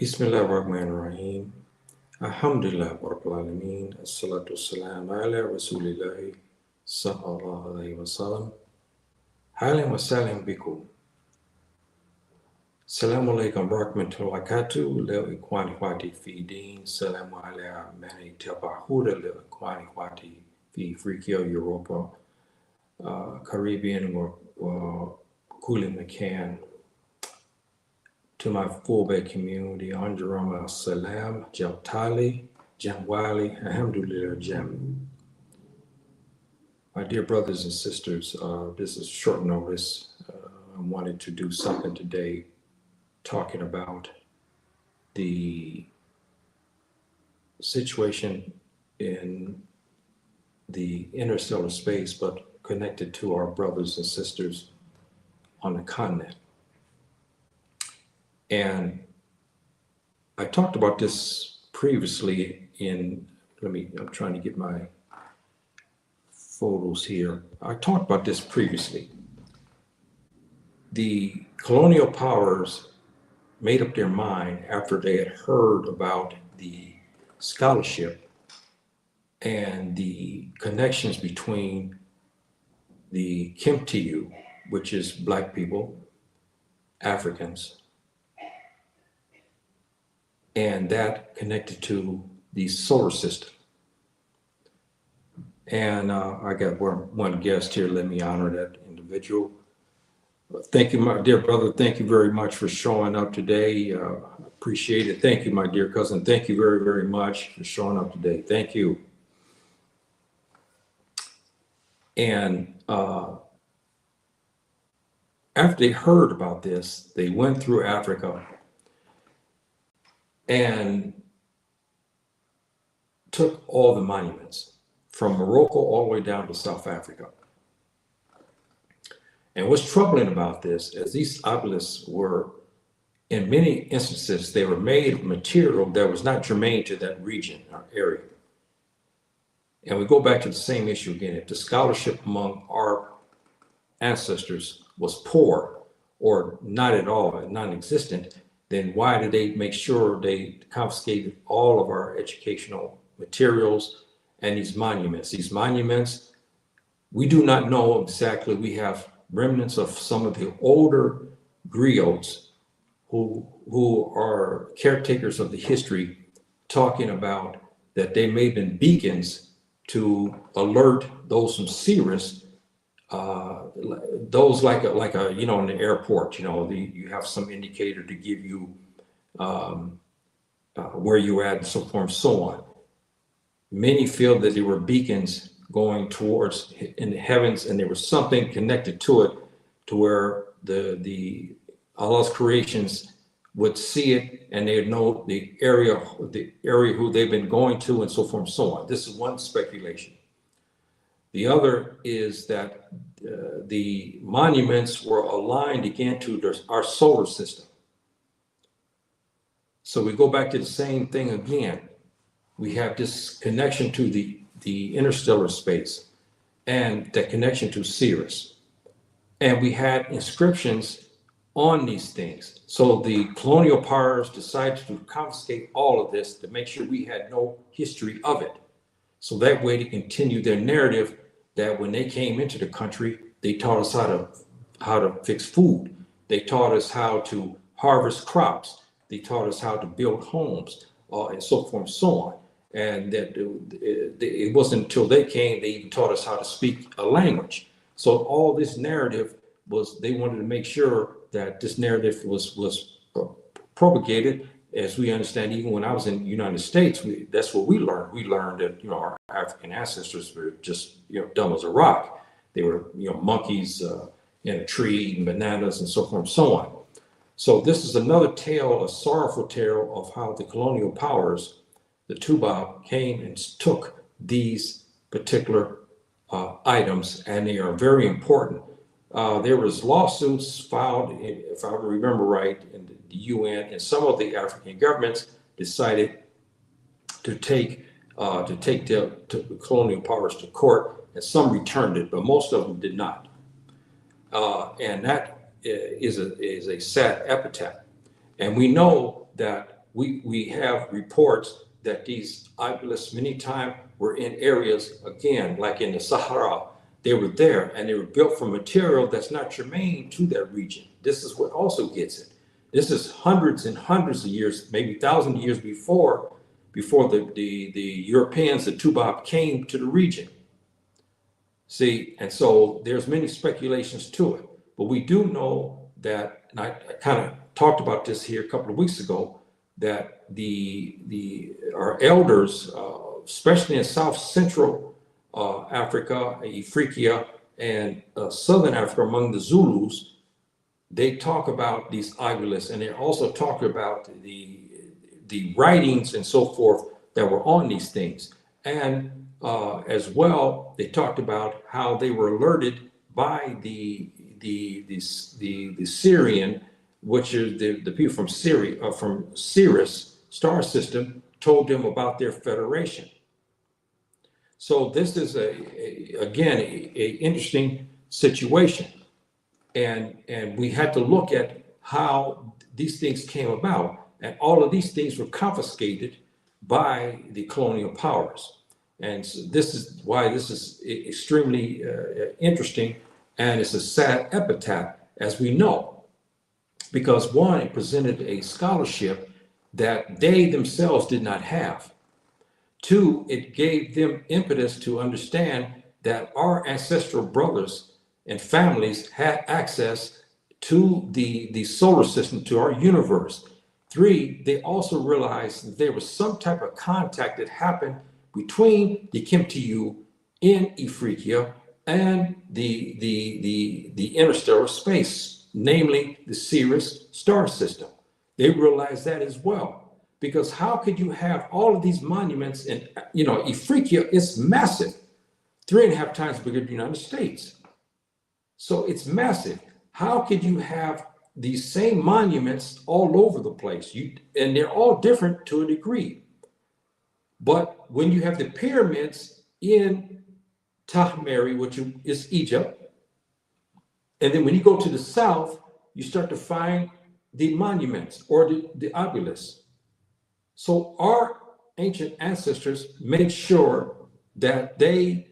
Bismillahirrahmanirrahim. Alhamdulillah Rabbil Alameen. Assalatu wassalam ala Rasulillahi sallallahu alayhi wa sallam. Halim wa salam bikum. Salamu alaikum rahmatullahi wa barakatuh. Leo ikhwani ikhwati fi din. Salamu ala mani tabahuda leo ikhwani ikhwati fi Afrika, Europa, Caribbean, or Kuli Makan. To my full-back community, Anjarama Salam, Jaltali, Jamwali, Alhamdulillah Jam. My dear brothers and sisters, this is short notice. I wanted to do something today talking about the situation in the interstellar space, but connected to our brothers and sisters on the continent. And I talked about this previously I'm trying to get my photos here. I talked about this previously. The colonial powers made up their mind after they had heard about the scholarship and the connections between the Kimtiu, which is Black people, Africans, and that connected to the solar system. And I got one guest here. Let me honor that individual. Thank you, my dear brother. Thank you very much for showing up today. Appreciate it. Thank you, my dear cousin. Thank you very, very much for showing up today. Thank you. And after they heard about this, they went through Africa and took all the monuments from Morocco all the way down to South Africa. And what's troubling about this is these obelisks were, in many instances, they were made of material that was not germane to that region or area. And we go back to the same issue again. If the scholarship among our ancestors was poor or not at all, non-existent, then why did they make sure they confiscated all of our educational materials and these monuments? These monuments, we do not know exactly. We have remnants of some of the older griots who are caretakers of the history, talking about that they may have been beacons to alert those from Sirius, those like a in the airport, you have some indicator to give you where you're at and so forth and so on. Many feel that they were beacons going towards in the heavens, and there was something connected to it, to where the Allah's creations would see it, and they'd know the area who they've been going to, and so forth and so on. This is one speculation. The other is that the monuments were aligned again to our solar system. So we go back to the same thing again. We have this connection to the interstellar space and that connection to Sirius. And we had inscriptions on these things. So the colonial powers decided to confiscate all of this to make sure we had no history of it. So that way to continue their narrative that when they came into the country, they taught us how to fix food. They taught us how to harvest crops. They taught us how to build homes, and so forth and so on. And that it wasn't until they came, they even taught us how to speak a language. So all this narrative was, they wanted to make sure that this narrative was propagated. As we understand, even when I was in the United States, that's what we learned. We learned that our African ancestors were just dumb as a rock. They were monkeys in a tree eating bananas and so forth and so on. So this is another tale, a sorrowful tale of how the colonial powers, the Tuba, came and took these particular items, and they are very important. There was lawsuits filed, if I remember right, in the UN, and some of the African governments decided to take the colonial powers to court, and some returned it, but most of them did not. And that is a sad epitaph. And we know that we have reports that these obelisks many times were in areas, again, like in the Sahara. They were there and they were built from material that's not germane to that region. This is what also gets it. This is hundreds and hundreds of years, maybe thousands of years before the Europeans, the Tubab, came to the region. See, and so there's many speculations to it, but we do know that, and I kind of talked about this here a couple of weeks ago, that our elders, especially in South Central Africa, Ifriqiya, and Southern Africa among the Zulus, they talk about these obelisks, and they also talk about the writings and so forth that were on these things. And as well, they talked about how they were alerted by the Syrian, which is the people from Syria, from Sirius star system, told them about their federation. So this is again a interesting situation, and we had to look at how these things came about, and all of these things were confiscated by the colonial powers. And so this is why this is extremely interesting, and it's a sad epitaph, as we know, because one, it presented a scholarship that they themselves did not have. Two, it gave them impetus to understand that our ancestral brothers and families had access to the solar system, to our universe. Three, they also realized that there was some type of contact that happened between the Kimtiu in Ifriqiya and the interstellar space, namely the Sirius star system. They realized that as well, because how could you have all of these monuments in, Ifriqiya is massive, 3.5 times bigger than the United States. So it's massive. How could you have these same monuments all over the place? And they're all different to a degree. But when you have the pyramids in Tahmeri, which is Egypt, and then when you go to the south, you start to find the monuments or the obelisks. So our ancient ancestors made sure that they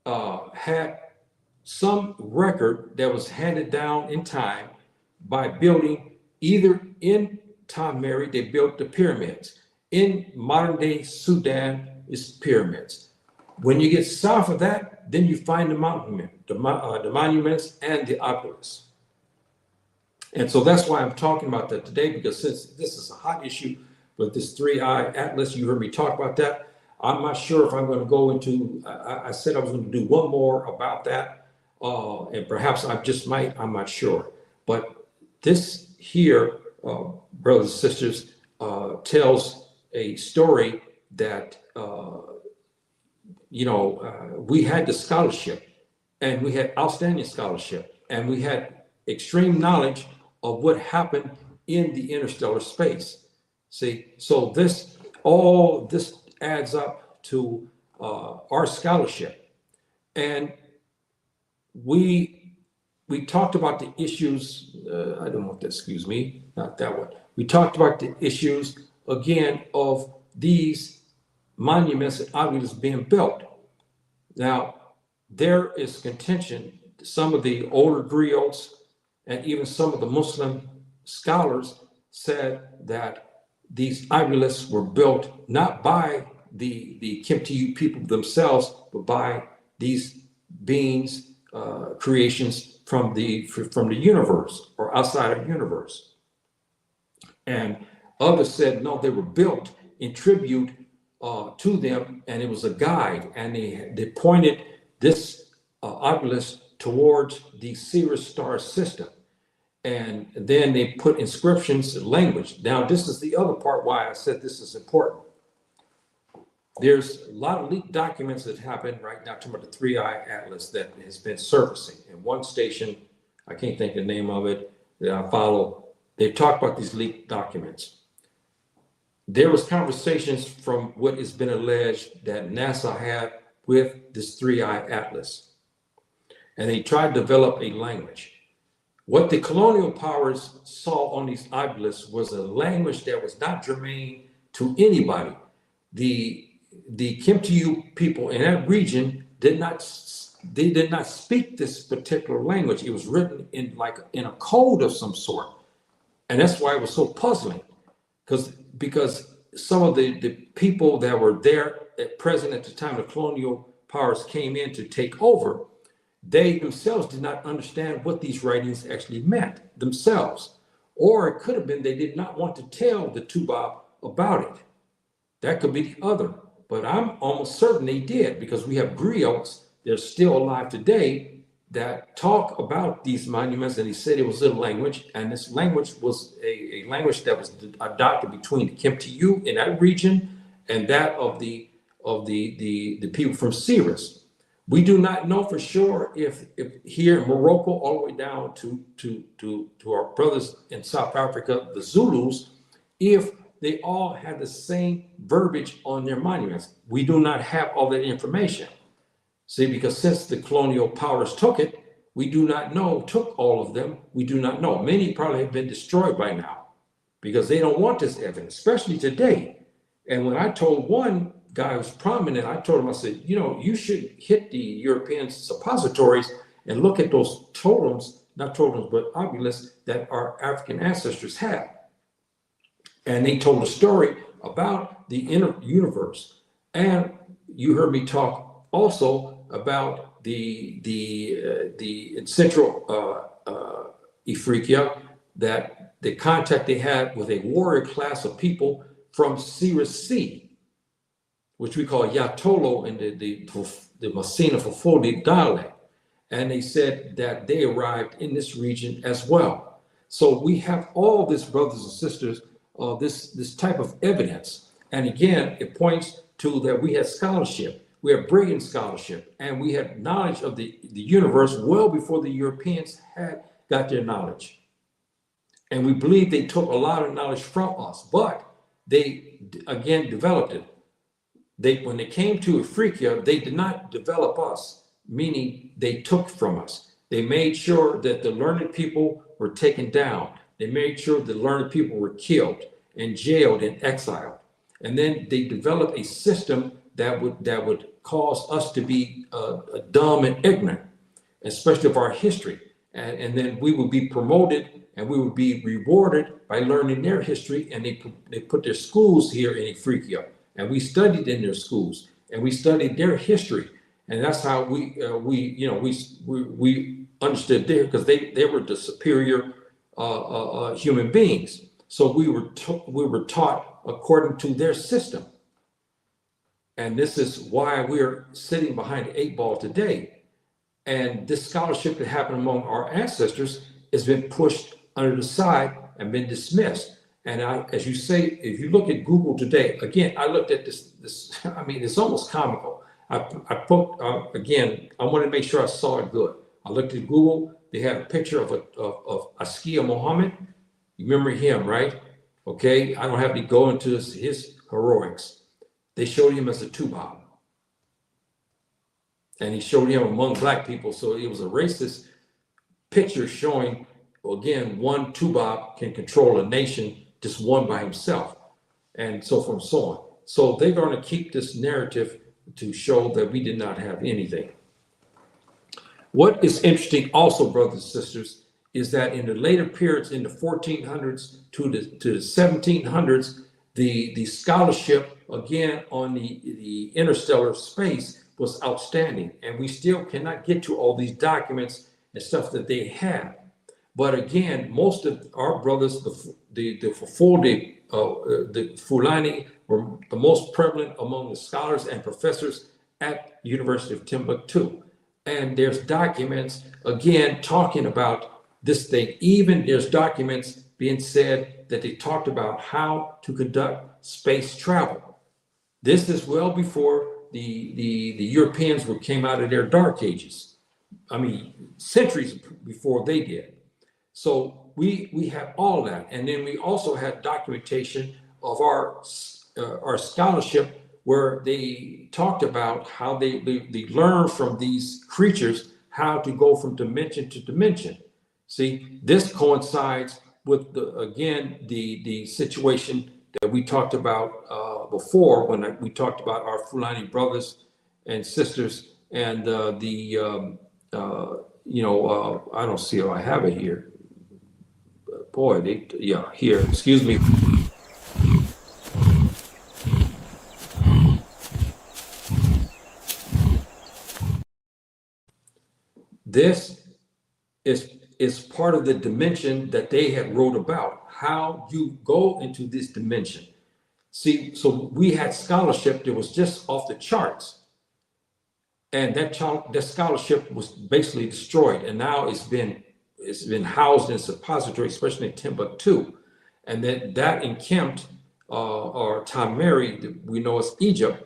had some record that was handed down in time by building either in Tahmeri, they built the pyramids. In modern day Sudan is pyramids. When you get south of that, then you find the monuments and the obelisks. And so that's why I'm talking about that today, because since this is a hot issue with this 3-eye atlas, you heard me talk about that. I'm not sure if I'm going to go into, I said I was going to do one more about that, and perhaps I just might, I'm not sure. But this here, brothers and sisters, tells a story that, we had the scholarship, and we had outstanding scholarship, and we had extreme knowledge of what happened in the interstellar space. See, so all this adds up to our scholarship. And we talked about the issues, I don't want that, excuse me, not that one. We talked about the issues, again, of these monuments and obelisks being built. Now, there is contention, some of the older griots and even some of the Muslim scholars said that these obelisks were built not by the Kimtiu people themselves, but by these beings, creations from the universe or outside of the universe. And others said, no, they were built in tribute to them, and it was a guide, and they pointed this obelisk towards the Sirius star system. And then they put inscriptions and language. Now, this is the other part why I said this is important. There's a lot of leaked documents that happen right now, talking about the 3-eye atlas that has been surfacing. And one station, I can't think of the name of it, that I follow, they talk about these leaked documents. There was conversations from what has been alleged that NASA had with this 3-eye atlas. And they tried to develop a language. What the colonial powers saw on these obelisks was a language that was not germane to anybody. The the Kimtiu people in that region did not speak this particular language. It was written in a code of some sort, and that's why it was so puzzling. Because some of the people that were there present at the time the colonial powers came in to take over, they themselves did not understand what these writings actually meant themselves. Or it could have been they did not want to tell the Tubab about it. That could be the other. But I'm almost certain they did, because we have griots that are still alive today that talk about these monuments, and he said it was a language, and this language was a language that was adopted between the Kimtiu in that region and that of the people from Cyrus. We do not know for sure if here in Morocco, all the way down to our brothers in South Africa, the Zulus, if they all had the same verbiage on their monuments. We do not have all that information. See, because since the colonial powers took it, we do not know, took all of them, we do not know. Many probably have been destroyed by now because they don't want this evidence, especially today. And when I told one guy who was prominent, I told him, I said, you should hit the European suppositories and look at those totems, not totems, but obelisks that our African ancestors had. And they told a story about the inner universe. And you heard me talk also about the Central Africa, that the contact they had with a warrior class of people from Cyrus Sea, which we call Yatolo in the Masina Fofodi dialect. And they said that they arrived in this region as well. So we have all this, brothers and sisters, this type of evidence. And again, it points to that we had scholarship, we have brilliant scholarship, and we had knowledge of the universe well before the Europeans had got their knowledge. And we believe they took a lot of knowledge from us, but they, again, developed it. When they came to Africa, they did not develop us, meaning they took from us. They made sure that the learned people were taken down. They made sure the learned people were killed and jailed and exiled. And then they developed a system that would cause us to be dumb and ignorant, especially of our history. And then we would be promoted and we would be rewarded by learning their history. And they put their schools here in Africa. And we studied in their schools and we studied their history. And that's how we understood there, because they were the superior human beings. So we were taught according to their system. And this is why we're sitting behind the 8 ball today. And this scholarship that happened among our ancestors has been pushed under the side and been dismissed. And as you say, if you look at Google today, again, I looked at this, I mean, it's almost comical. I put, again, I wanted to make sure I saw it good. I looked at Google, they had a picture of Askia Muhammad. You remember him, right? Okay, I don't have to go into his heroics. They showed him as a Tubab. And he showed him among black people. So it was a racist picture showing, again, one Tubab can control a nation, just one by himself, and so forth and so on. So they're going to keep this narrative to show that we did not have anything. What is interesting also, brothers and sisters, is that in the later periods, in the 1400s to the 1700s, the scholarship, again, on the interstellar space was outstanding. And we still cannot get to all these documents and stuff that they have. But again, most of our brothers, the Fulani were the most prevalent among the scholars and professors at the University of Timbuktu. And there's documents, again, talking about this thing. Even there's documents being said that they talked about how to conduct space travel. This is well before the Europeans came out of their dark ages. I mean, centuries before they did. So we have all that. And then we also had documentation of our scholarship, where they talked about how they learned from these creatures how to go from dimension to dimension. See, this coincides with the situation that we talked about before when we talked about our Fulani brothers and sisters and I don't see how I have it here. Boy, here, excuse me. This is part of the dimension that they had wrote about, how you go into this dimension. See, so we had scholarship that was just off the charts. And that scholarship was basically destroyed. And now it's been housed in a suppository, especially in Timbuktu. And then that encamped or Tamari, we know as Egypt,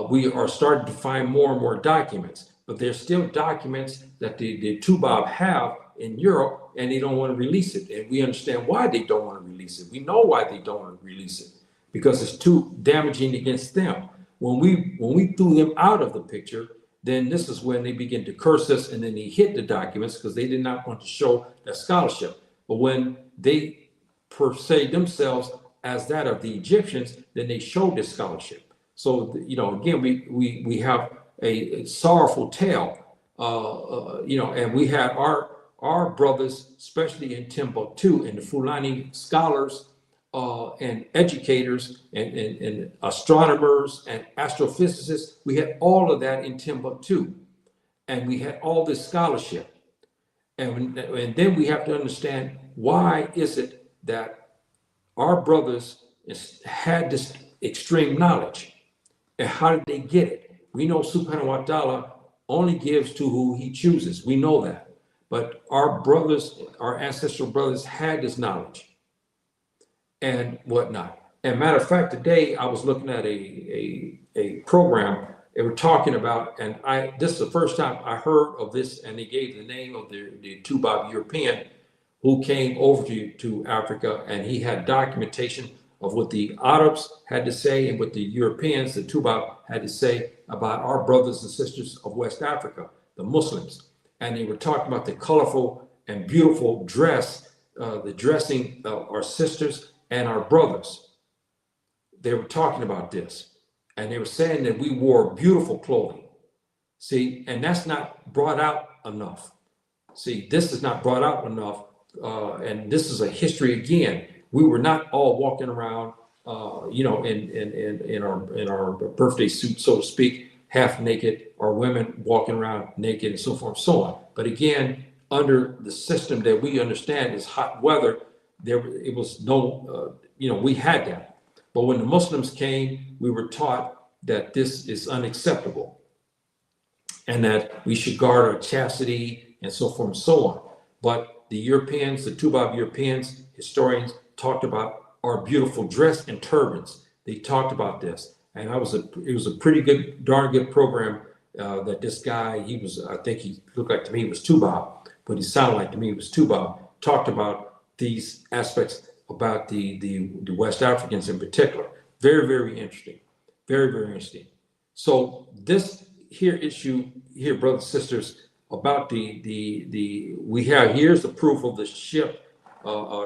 we are starting to find more and more documents. But there's still documents that the Tubab have in Europe, and they don't want to release it. And we understand why they don't want to release it. We know why they don't want to release it, because it's too damaging against them. When we threw them out of the picture, then this is when they begin to curse us, and then they hid the documents because they did not want to show that scholarship. But when they per se themselves as that of the Egyptians, then they showed this scholarship. So again, we have a sorrowful tale, and we had our brothers, especially in Timbuktu, and the Fulani scholars and educators and astronomers and astrophysicists. We had all of that in Timbuktu, and we had all this scholarship. And then we have to understand, why is it that our brothers had this extreme knowledge, and how did they get it? We know Subhanahu wa ta'ala only gives to who he chooses. We know that. But our brothers, our ancestral brothers, had this knowledge and whatnot. And matter of fact, today I was looking at a program they were talking about, and this is the first time I heard of this, and they gave the name of the Tubab European who came over to Africa, and he had documentation of what the Arabs had to say and what the Europeans, the Tubab, had to say about our brothers and sisters of West Africa, the Muslims. And they were talking about the colorful and beautiful dress, the dressing of our sisters and our brothers. They were talking about this, and they were saying that we wore beautiful clothing. See, and that's not brought out enough. See, this is not brought out enough, and this is a history again. We were not all walking around, in our birthday suit, so to speak, half naked, or women walking around naked, and so forth and so on. But again, under the system that we understand is hot weather, it was no, we had that. But when the Muslims came, we were taught that this is unacceptable, and that we should guard our chastity and so forth and so on. But the Europeans, the Tubab Europeans, historians, talked about our beautiful dress and turbans. They talked about this, and it was a pretty good, darn good program that this guy, I think he looked like to me he was Tubab, but he sounded like to me he was Tubab, talked about these aspects about the West Africans in particular. Very, very interesting. Very, very interesting. So this here issue here, brothers and sisters, about here's the proof of the ship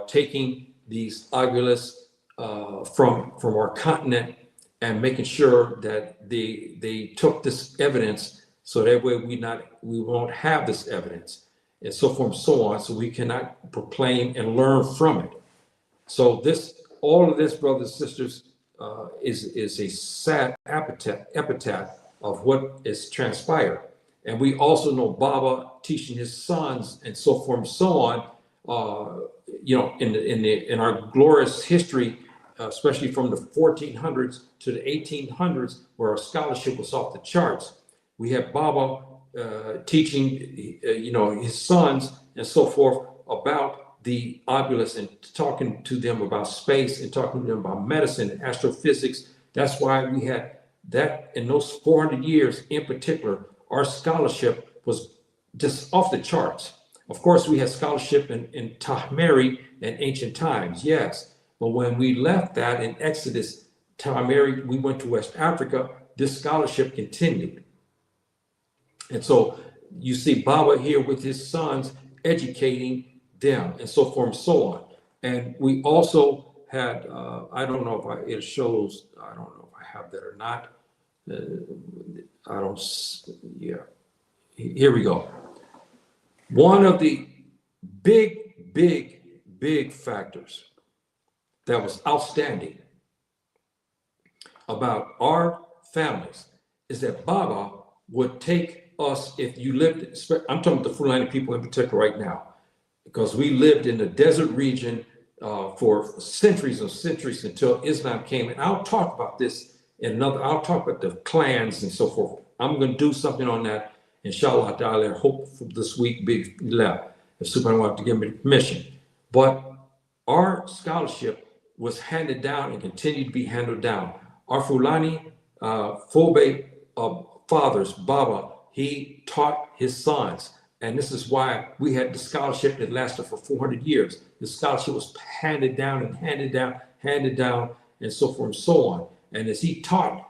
taking these obelisks from our continent, and making sure that they took this evidence, so that way we won't have this evidence, and so forth and so on, so we cannot proclaim and learn from it. So all of this, brothers and sisters, is a sad epitaph of what is transpired. And we also know Baba teaching his sons and so forth and so on, in our glorious history, especially from the 1400s to the 1800s, where our scholarship was off the charts. We have Baba teaching, his sons and so forth about the obelisk, and talking to them about space, and talking to them about medicine and astrophysics. That's why we had that in those 400 years in particular. Our scholarship was just off the charts. Of course, we had scholarship in Tahmari in ancient times, yes. But when we left that in Exodus, Tahmari, we went to West Africa, this scholarship continued. And so you see Baba here with his sons educating them, and so forth and so on. And we also had, I don't know if it shows, I don't know if I have that or not. I don't, yeah, here we go. One of the big factors that was outstanding about our families is that Baba would take us, if you lived, I'm talking about the Fulani people in particular right now, because we lived in the desert region for centuries and centuries until Islam came. And I'll talk about this in another, I'll talk about the clans and so forth. I'm going to do something on that, inshallah ta'ala, hope for this week be left, if Subhanahu wants to give me permission. But our scholarship was handed down and continued to be handed down. Our Fulani Phobe fathers, Baba, he taught his sons. And this is why we had the scholarship that lasted for 400 years. The scholarship was handed down and handed down, and so forth and so on. And as he taught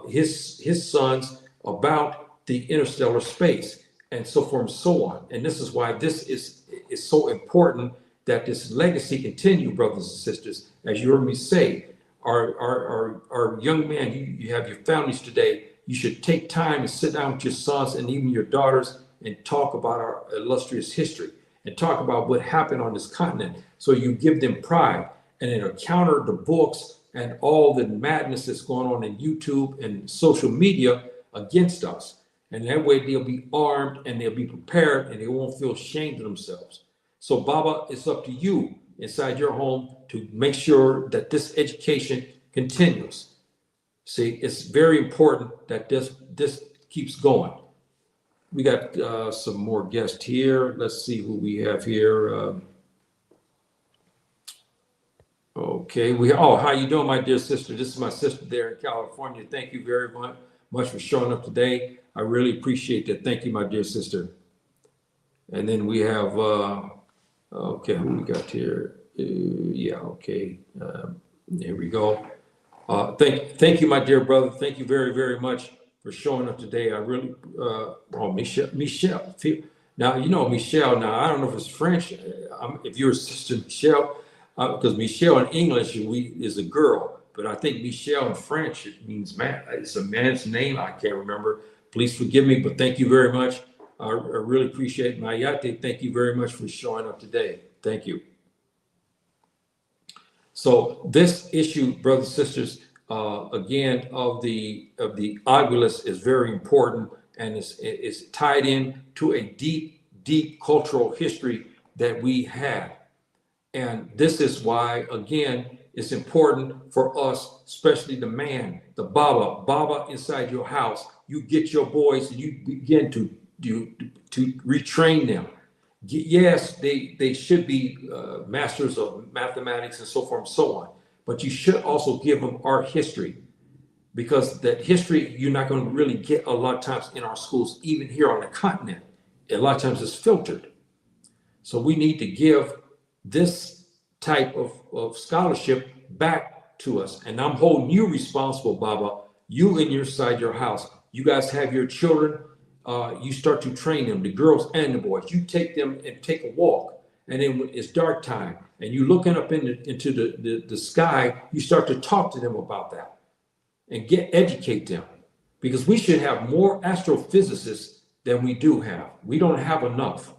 his sons about the interstellar space and so forth and so on. And this is why this is so important that this legacy continue, brothers and sisters. As you heard me say, our young man, you have your families today, you should take time and sit down with your sons and even your daughters and talk about our illustrious history and talk about what happened on this continent. So you give them pride, and it'll counter the books and all the madness that's going on in YouTube and social media against us. And that way they'll be armed and they'll be prepared and they won't feel ashamed of themselves. So Baba, it's up to you inside your home to make sure that this education continues. See, it's very important that this keeps going. We got some more guests here. Let's see who we have here. Okay, how you doing, my dear sister? This is my sister there in California. Thank you very much for showing up today. I really appreciate that. Thank you, my dear sister. And then we have, okay, who we got here? Yeah, okay. Here we go. Thank you, my dear brother. Thank you very much for showing up today. I really, Michelle. Now, you know Michelle. Now, I don't know if it's French. If you're a sister Michelle, because Michelle in English is a girl, but I think Michelle in French, it means man. It's a man's name. I can't remember. Please forgive me, but thank you very much. I really appreciate it. Mayate, thank you very much for showing up today. Thank you. So this issue, brothers and sisters, again, of the obelisk is very important, and is tied in to a deep cultural history that we have. And this is why, again, it's important for us, especially the man, the Baba inside your house. You get your boys and you begin to retrain them. Yes, they should be masters of mathematics and so forth and so on. But you should also give them art history, because that history you're not going to really get a lot of times in our schools, even here on the continent. A lot of times it's filtered. So we need to give this type of scholarship back to us. And I'm holding you responsible, Baba. You inside your house. You guys have your children. You start to train them, the girls and the boys. You take them and take a walk. And then when it's dark time and you're looking up into the sky, you start to talk to them about that and educate them. Because we should have more astrophysicists than we do have. We don't have enough.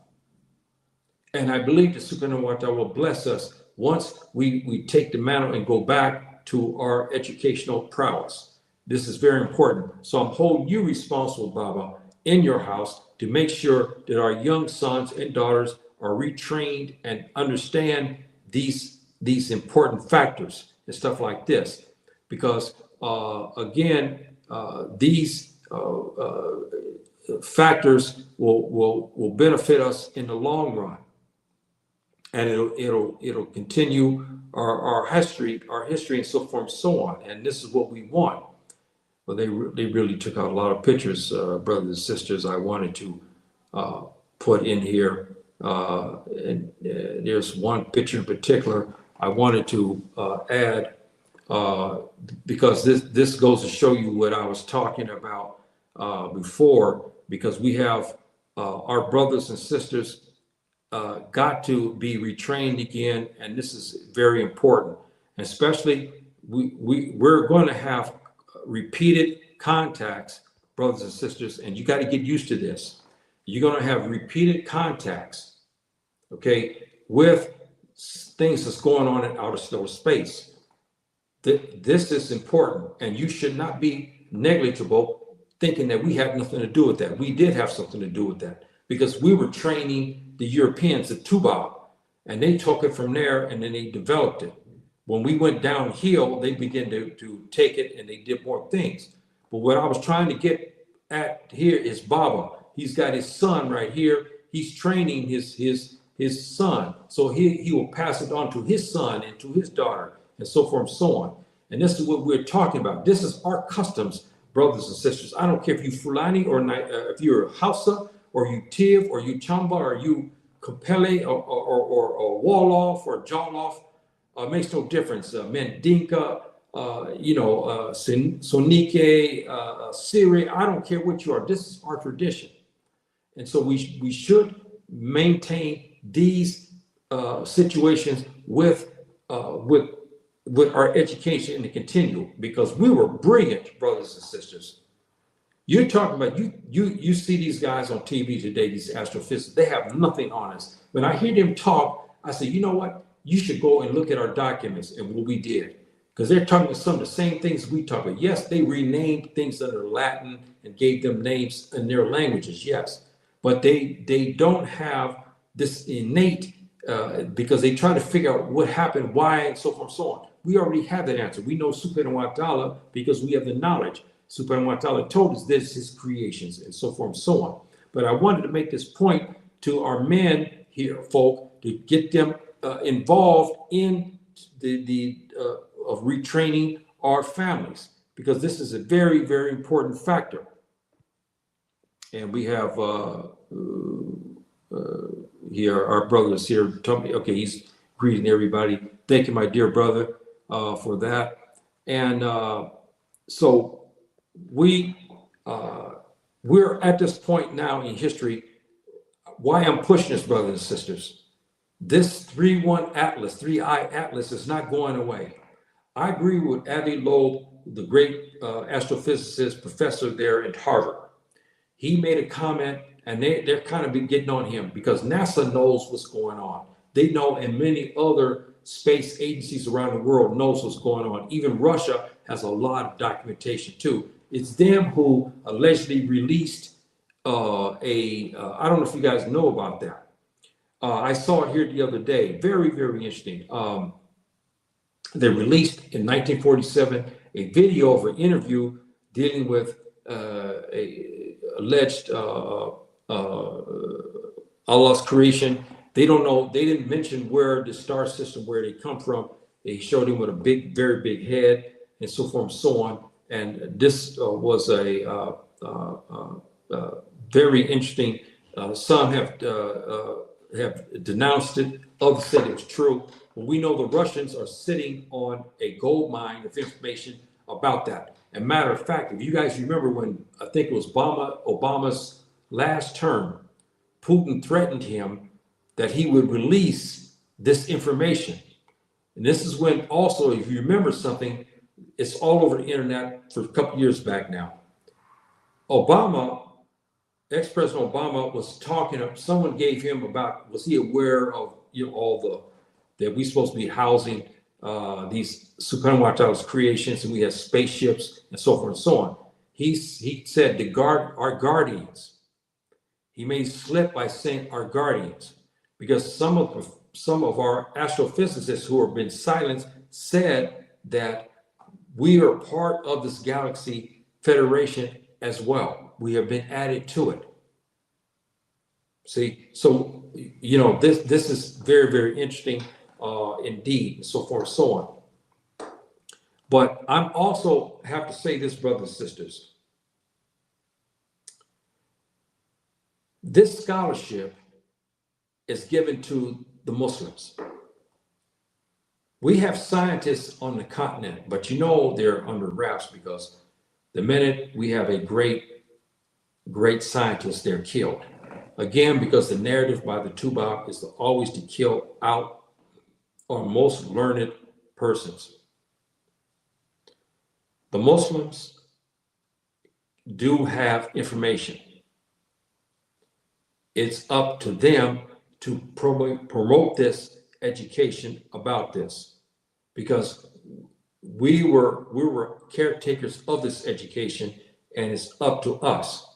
And I believe that Subhanahu wa Ta'ala will bless us once we take the mantle and go back to our educational prowess. This is very important. So I'm holding you responsible, Baba, in your house to make sure that our young sons and daughters are retrained and understand these important factors and stuff like this. Because again, these factors will benefit us in the long run. And it'll continue our history and so forth and so on. And this is what we want. Well, they really took out a lot of pictures, brothers and sisters. I wanted to put in here, and there's one picture in particular I wanted to add, because this goes to show you what I was talking about before. Because we have our brothers and sisters got to be retrained again, and this is very important. Especially, we're going to have repeated contacts, brothers and sisters, and you got to get used to this. You're going to have repeated contacts, okay, with things that's going on in outer stellar space. This is important, and you should not be negligible thinking that we had nothing to do with that. We did have something to do with that because we were training the Europeans at Tuba, and they took it from there and then they developed it. When we went downhill, they began to take it and they did more things. But what I was trying to get at here is Baba. He's got his son right here. He's training his son. So he will pass it on to his son and to his daughter and so forth and so on. And this is what we're talking about. This is our customs, brothers and sisters. I don't care if you Fulani or if you're Hausa or you Tiv or you Chamba or you Kapele or Wolof or Jollof. Makes no difference. Mendinka, Sonike, Siri. I don't care what you are. This is our tradition. And so we should maintain these situations with our education in the continuum, because we were brilliant, brothers and sisters. You're talking about you see these guys on TV today, these astrophysicists, they have nothing on us. When I hear them talk, I say, you know what? You should go and look at our documents and what we did. Because they're talking about some of the same things we talk about. Yes, they renamed things under Latin and gave them names in their languages, yes. But they don't have this innate, because they try to figure out what happened, why, and so forth and so on. We already have that answer. We know Subhanahu wa ta'ala because we have the knowledge. Subhanahu wa ta'ala told us this, his creations, and so forth and so on. But I wanted to make this point to our men here, folk, to get them involved in of retraining our families, because this is a very, very important factor. And we have here our brothers here. Okay, he's greeting everybody. Thank you, my dear brother, for that. And so we're at this point now in history. Why I'm pushing this, brothers and sisters. This 3-1 Atlas, 3-eye Atlas is not going away. I agree with Avi Loeb, the great astrophysicist professor there at Harvard. He made a comment, and they're kind of been getting on him because NASA knows what's going on. They know, and many other space agencies around the world knows what's going on. Even Russia has a lot of documentation too. It's them who allegedly released I don't know if you guys know about that. I saw it here the other day. Very, very interesting. They released in 1947 a video of an interview dealing with a alleged Allah's creation. They don't know. They didn't mention where the star system, where they come from. They showed him with a big, very big head, and so forth and so on. And this was a very interesting. Some have denounced it. Others said it's true. But we know the Russians are sitting on a gold mine of information about that. And matter of fact, if you guys remember when I think it was Obama's last term, Putin threatened him that he would release this information. And this is when also, if you remember something, it's all over the internet for a couple years back now. Ex-President Obama was talking, someone gave him about, was he aware of all that we supposed to be housing these Subhanahu wa ta'ala's creations, and we have spaceships and so forth and so on. He said our guardians. He made slip by saying our guardians, because some of our astrophysicists who have been silenced said that we are part of this galaxy federation as well. We have been added to it. See, so this is very, very interesting indeed, and so forth and so on. But I'm also have to say this, brothers and sisters. This scholarship is given to the Muslims. We have scientists on the continent, but they're under wraps, because the minute we have a great scientist, they're killed. Again, because the narrative by the Tubal is always to kill out our most learned persons. The Muslims do have information. It's up to them to promote this education about this, because we were caretakers of this education, and it's up to us,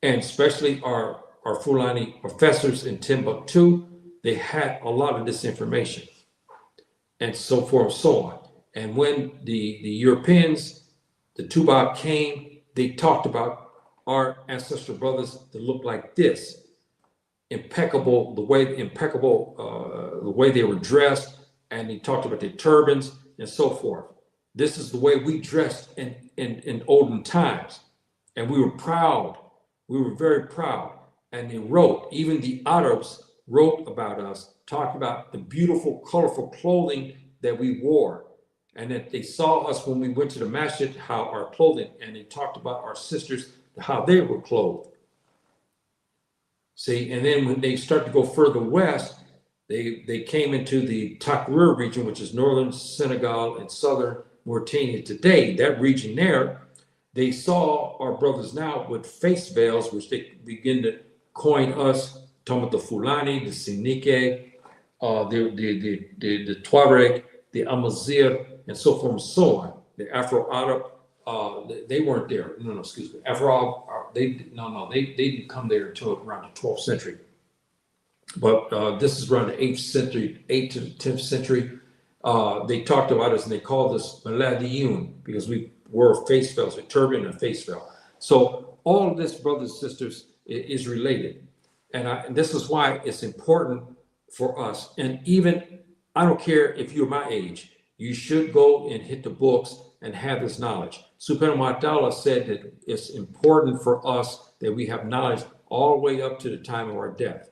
and especially our Fulani professors in Timbuktu. They had a lot of this information, and so forth and so on. And when the Europeans, the Tubal came, they talked about our ancestral brothers that looked like this, impeccable, the way they were dressed, and they talked about their turbans and so forth. This is the way we dressed in olden times, and we were proud. We were very proud. And they wrote, even the Arabs wrote about us, talked about the beautiful, colorful clothing that we wore, and that they saw us when we went to the masjid, how our clothing, and they talked about our sisters, how they were clothed. See, and then when they start to go further west, they came into the Takrir region, which is northern Senegal and southern Mauritania today. That region there, they saw our brothers now with face veils, which they begin to coin us, talking about the Fulani, the Sinike, the Tuareg, the Amazigh, and so forth and so on. The Afro-Arab, they weren't there. No, excuse me. Afro-Arab, they didn't come there until around the 12th century. But this is around the 8th century, 8th to the 10th century. They talked about us and they called us Maladiyun because we wore face veils, a turban and a face veil. So all of this, brothers and sisters, is related. And this is why it's important for us. And even, I don't care if you're my age, you should go and hit the books and have this knowledge. Subhanahu wa ta'ala said that it's important for us that we have knowledge all the way up to the time of our death.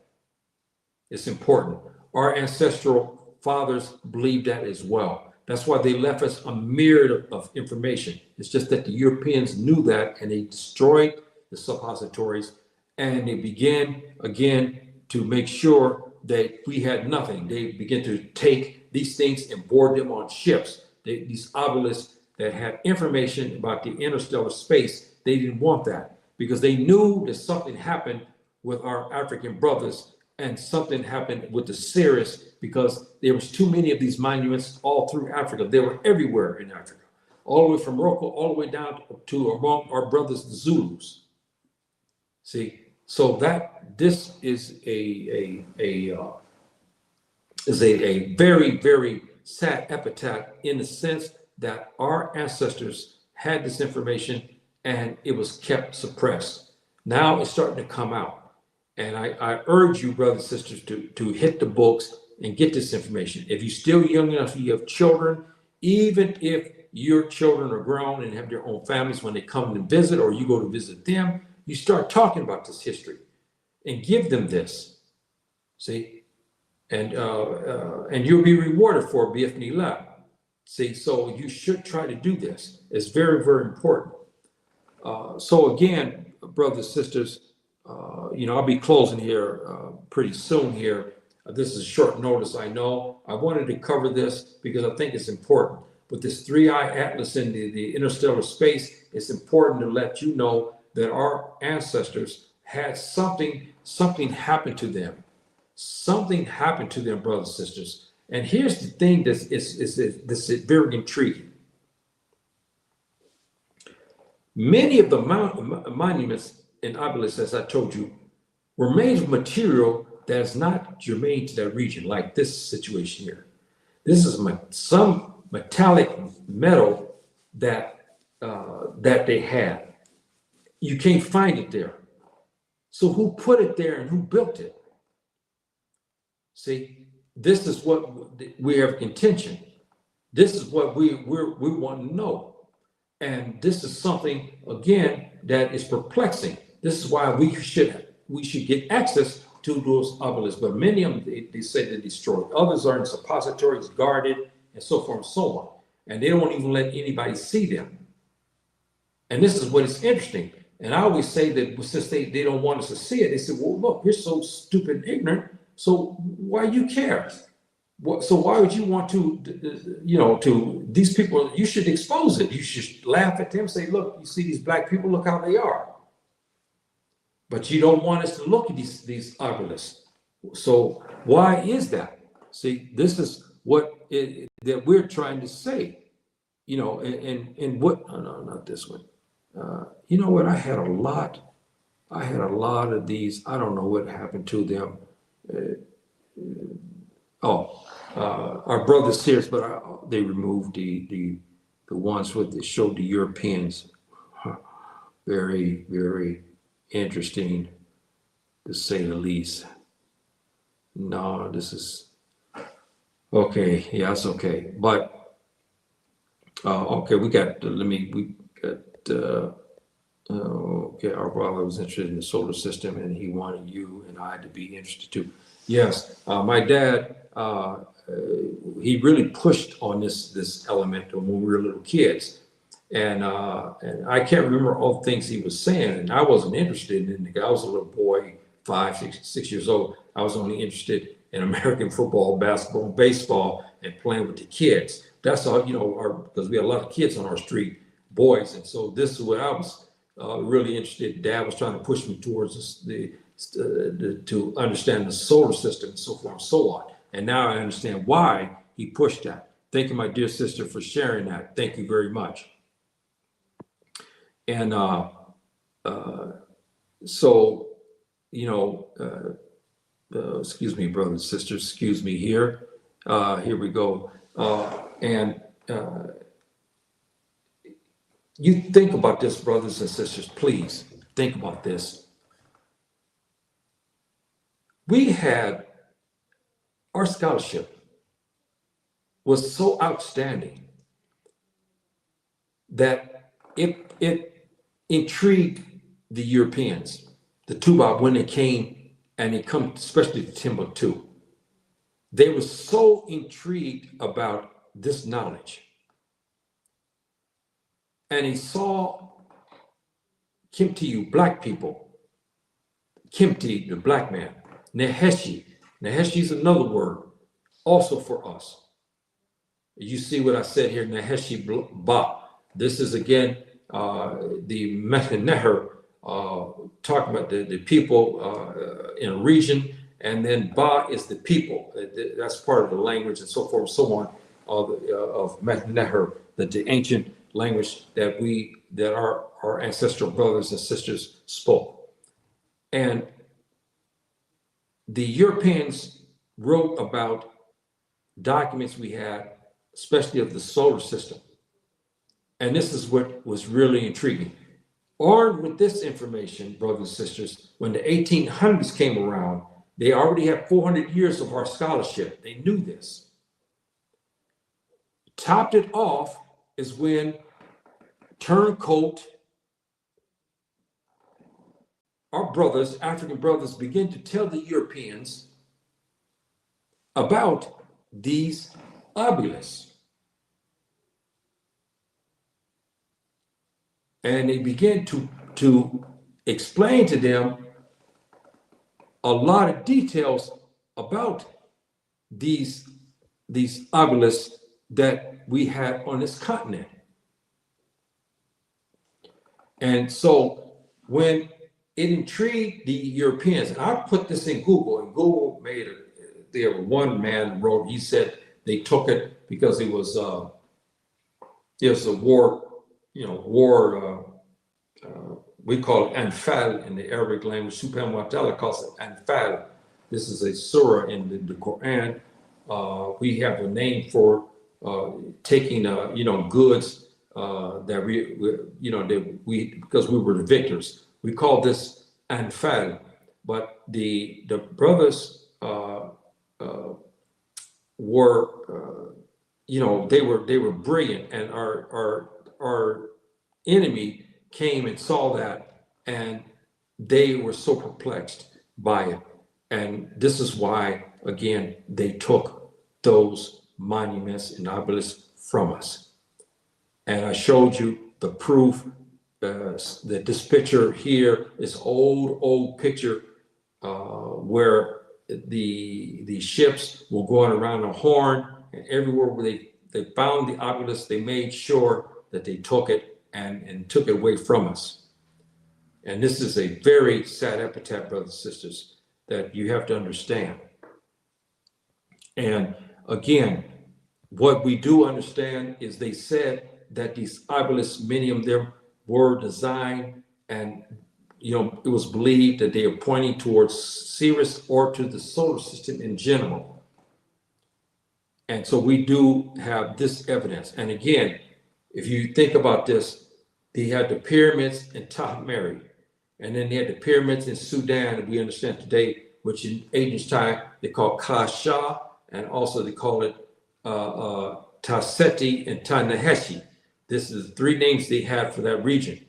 It's important. Our ancestral fathers believed that as well. That's why they left us a myriad of information. It's just that the Europeans knew that, and they destroyed the suppositories, and they began again to make sure that we had nothing. They began to take these things and board them on ships. These obelisks that had information about the interstellar space, they didn't want that because they knew that something happened with our African brothers, and something happened with the Sirius, because there was too many of these monuments all through Africa. They were everywhere in Africa, all the way from Morocco, all the way down to among our brothers, the Zulus. See, so that this is a very, very sad epitaph, in the sense that our ancestors had this information and it was kept suppressed. Now it's starting to come out. And I urge you, brothers and sisters, to hit the books and get this information. If you're still young enough, you have children, even if your children are grown and have their own families, when they come and visit or you go to visit them, you start talking about this history and give them this. See? And you'll be rewarded for it, bi'ithnillah. See, so you should try to do this. It's very, very important. So again, brothers and sisters, I'll be closing here pretty soon here. This is short notice, I know. I wanted to cover this because I think it's important. With this three-eye atlas in the interstellar space, it's important to let you know that our ancestors had something happened to them. Something happened to them, brothers and sisters. And here's the thing that's very intriguing. Many of the monuments and obelisks, as I told you, were made of material that is not germane to that region, like this situation here. This is some metallic metal that they had. You can't find it there. So who put it there and who built it? See, this is what we have contention. This is what we want to know. And this is something, again, that is perplexing. This is why we should get access to those obelisks. But many of them, they say they're destroyed. Others are in suppositories, guarded, and so forth and so on. And they don't even let anybody see them. And this is what is interesting. And I always say that since they don't want us to see it, they say, well, look, you're so stupid and ignorant, so why you care? So why would you want to, to these people, you should expose it. You should laugh at them, say, look, you see these black people, look how they are. But you don't want us to look at these obelisks. So why is that? See, this is that we're trying to say, and what, oh, no, not this one. You know what, I had a lot of these, I don't know what happened to them. Our brothers Sears, but they removed the ones with that showed the Europeans. Very, very interesting, to say the least. No, this is okay. Yeah, it's okay. But okay, we got. Okay, our brother was interested in the solar system, and he wanted you and I to be interested too. Yes, my dad. He really pushed on this element when we were little kids, and I can't remember all the things he was saying, and I wasn't interested in it. I was a little boy, 6 years old. I was only interested in American football, basketball, baseball, and playing with the kids. That's all, because we had a lot of kids on our street, boys, and so this is what I was really interested in. Dad was trying to push me towards to understand the solar system and so forth and so on. And now I understand why he pushed that. Thank you, my dear sister, for sharing that. Thank you very much. And so, excuse me, brothers and sisters, excuse me here. Here we go. And you think about this, brothers and sisters, please think about this. We had, our scholarship was so outstanding that it intrigued the Europeans, the Tuba, when they came, and they come especially to Timbuktu. They were so intrigued about this knowledge. And he saw Kimti, black people, Kimti, the black man, Neheshi. Neheshi is another word also for us. You see what I said here, Nehesi-Ba. This is again the Mechaneh, talking about the people in a region, and then Ba is the people. That's part of the language and so forth and so on of Mechaneh, the ancient language that our ancestral brothers and sisters spoke. And the Europeans wrote about documents we had, especially of the solar system. And this is what was really intriguing. Armed with this information, brothers and sisters, when the 1800s came around, they already had 400 years of our scholarship. They knew this. Topped it off is when turncoat, our brothers, African brothers, begin to tell the Europeans about these obelisks. And they began to explain to them a lot of details about these obelisks that we had on this continent. And so when it intrigued the Europeans, and I put this in Google, and Google made it. There one man wrote, he said they took it because it was a war, we call it Anfal in the Arabic language. Subhanahu wa ta'ala calls it Anfal. This is a surah in the Quran. We have a name for taking, goods that we because we were the victors. We call this Anfal. But the brothers were, they were brilliant, and our enemy came and saw that, and they were so perplexed by it. And this is why, again, they took those monuments and obelisks from us. And I showed you the proof that this picture here is old picture where the ships were going around the Horn, and everywhere where they found the obelisk, they made sure that they took it and took it away from us. And this is a very sad epitaph, brothers and sisters, that you have to understand. And again, what we do understand is they said that these obelisks, many of them were designed, and it was believed that they are pointing towards Sirius or to the solar system in general. And so we do have this evidence. And again, if you think about this, they had the pyramids in Tahmari, and then they had the pyramids in Sudan that we understand today, which in ancient time they call Kasha, and also they call it Taseti and Ta-Nehesi. This is the three names they had for that region.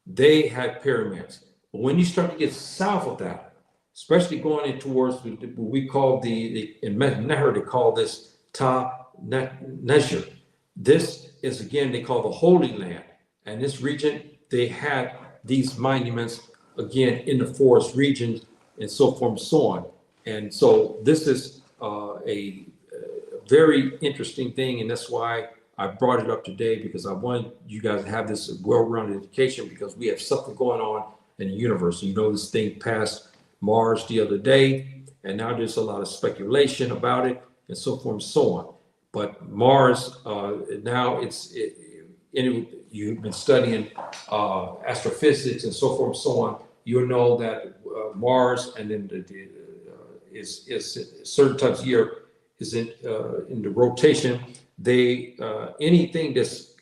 They had pyramids. But when you start to get south of that, especially going in towards what we call in Neher, they call this Ta-Nejer. This is, again, they call the Holy Land. And this region, they had these monuments, again, in the forest regions and so forth and so on. And so this is a very interesting thing, and that's why I brought it up today, because I want you guys to have this well-rounded education, because we have something going on in the universe. This thing passed Mars the other day, and now there's a lot of speculation about it and so forth and so on. But Mars, now you've been studying astrophysics and so forth and so on. You'll know that Mars, and then is certain times a year is in the rotation. Anything that's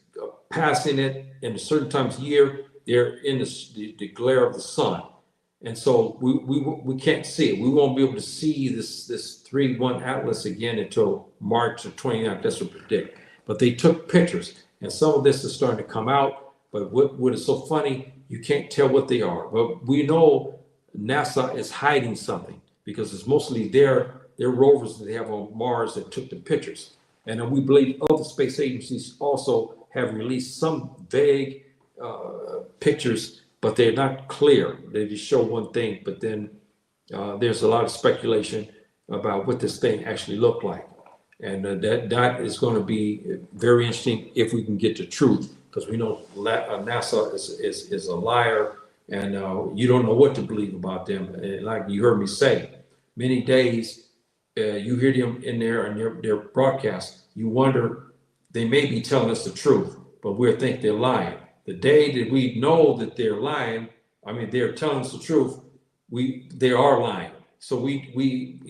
passing it in a certain times a year, they're in the glare of the sun, and so we can't see it. We won't be able to see this 3-1 atlas again until March of 29th. That's what we predict. But they took pictures, and some of this is starting to come out. But what is so funny, you can't tell what they are. But we know NASA is hiding something, because it's mostly their rovers that they have on Mars that took the pictures. And we believe other space agencies also have released some vague pictures, but they're not clear. They just show one thing, but then there's a lot of speculation about what this thing actually looked like. And that is going to be very interesting if we can get the truth, because we know NASA is a liar, and you don't know what to believe about them. And like you heard me say, many days you hear them in there and their broadcasts, you wonder, they may be telling us the truth, but we'll think they're lying. The day that we know that they're lying, they're telling us the truth, they are lying. So we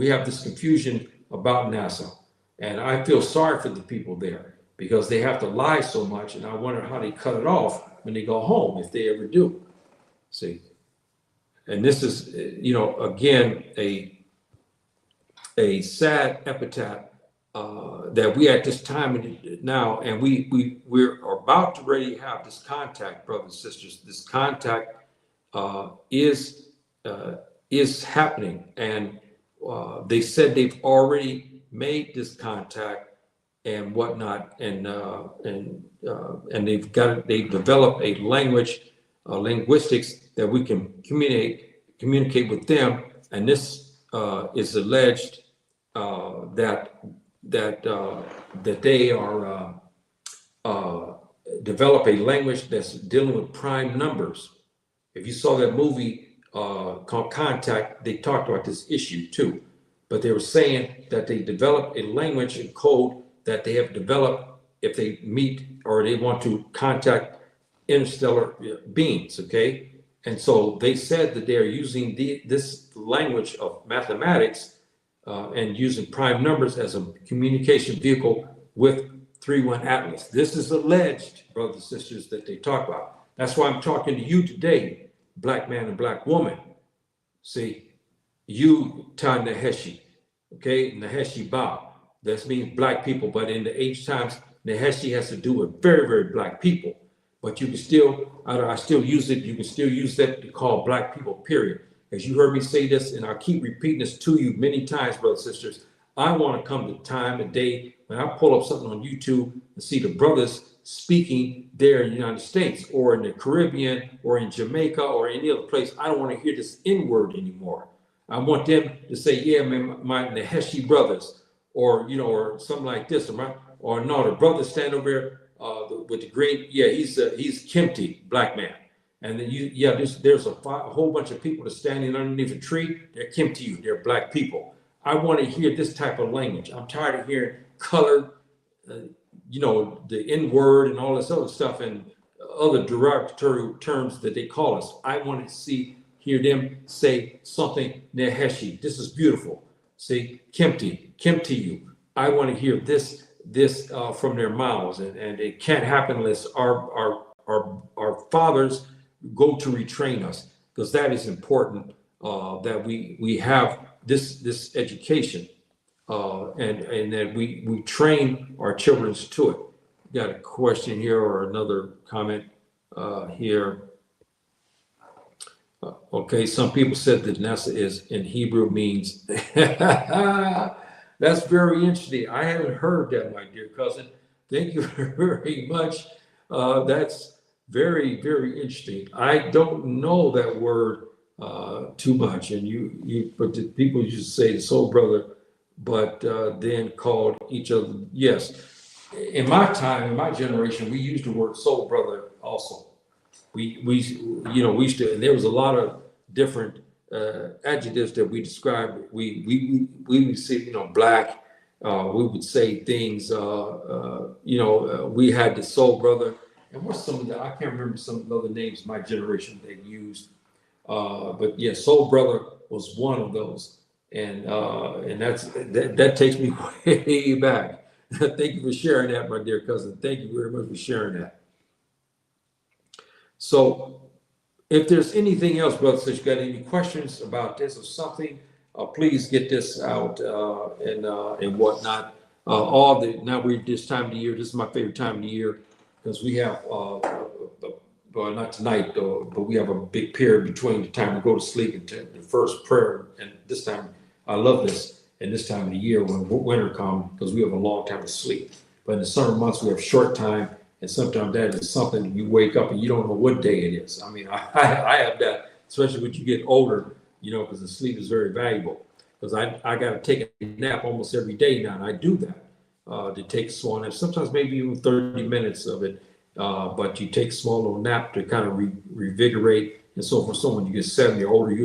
have this confusion about NASA, and I feel sorry for the people there, because they have to lie so much, and I wonder how they cut it off when they go home, if they ever do. See, and this is, again, a sad epitaph that we at this time now, and we're about to ready to have this contact, brothers and sisters. This contact is happening, and they said they've already made this contact and whatnot, and they've developed a language, linguistics, that we can communicate with them, and this is alleged that they are develop a language that's dealing with prime numbers. If you saw that movie called Contact, they talked about this issue too. But they were saying that they developed a language and code that they have developed if they meet or they want to contact interstellar beings, okay? And so they said that they're using this language of mathematics and using prime numbers as a communication vehicle with 3-1 Atlas. This is alleged, brothers and sisters, that they talk about. That's why I'm talking to you today, black man and black woman. See, you, Ta-Nehesi, okay? Nehesi-Ba. That means black people, but in the ancient times, Nehesi has to do with very, very black people. But you can still, I still use it, you can still use that to call black people, period. As you heard me say this, and I keep repeating this to you many times, brothers and sisters, I want to come to time and day when I pull up something on YouTube and see the brothers speaking there in the United States or in the Caribbean or in Jamaica or any other place. I don't want to hear this N word anymore. I want them to say, yeah, man, my Nehesi brothers, or or something like this, or no, the brother stand over there with the green, yeah, he's Kempty, black man. And then there's a whole bunch of people that's standing underneath a tree. They're Kempty, you, they're black people. I want to hear this type of language. I'm tired of hearing colored, the N word and all this other stuff and other derogatory terms that they call us. I want to hear them say something, Neheshi, this is beautiful. See, Kempty you. I want to hear this from their mouths, and it can't happen unless our fathers go to retrain us, because that is important, that we have this education, and that we train our children to it. Got a question here or another comment here. Okay, some people said that Nasa is in Hebrew means. That's very interesting. I haven't heard that, my dear cousin. Thank you very much. That's very, very interesting. I don't know that word too much, and but the people used to say the soul brother, but then called each other. Yes, in my time, in my generation, we used the word soul brother also. We used to, and there was a lot of different adjectives that we described. We would say, black. We would say things. We had the soul brother, and what's some of the, I can't remember some of the other names my generation they used. But yeah, soul brother was one of those, and that takes me way back. Thank you for sharing that, my dear cousin. Thank you very much for sharing that. So if there's anything else, brothers, that you got any questions about this or something, please get this out and whatnot. Now we're this time of the year. This is my favorite time of the year because we have, well, not tonight though, but we have a big period between the time we go to sleep and the first prayer. And this time, I love this. And this time of the year when winter comes, because we have a long time to sleep. But in the summer months, we have short time. And sometimes that is something you wake up and you don't know what day it is. I mean, I have that, especially when you get older, because the sleep is very valuable. Because I got to take a nap almost every day now, and I do that to take a small nap. Sometimes maybe even 30 minutes of it, but you take a small little nap to kind of revigorate. And so for someone you get 70 or older,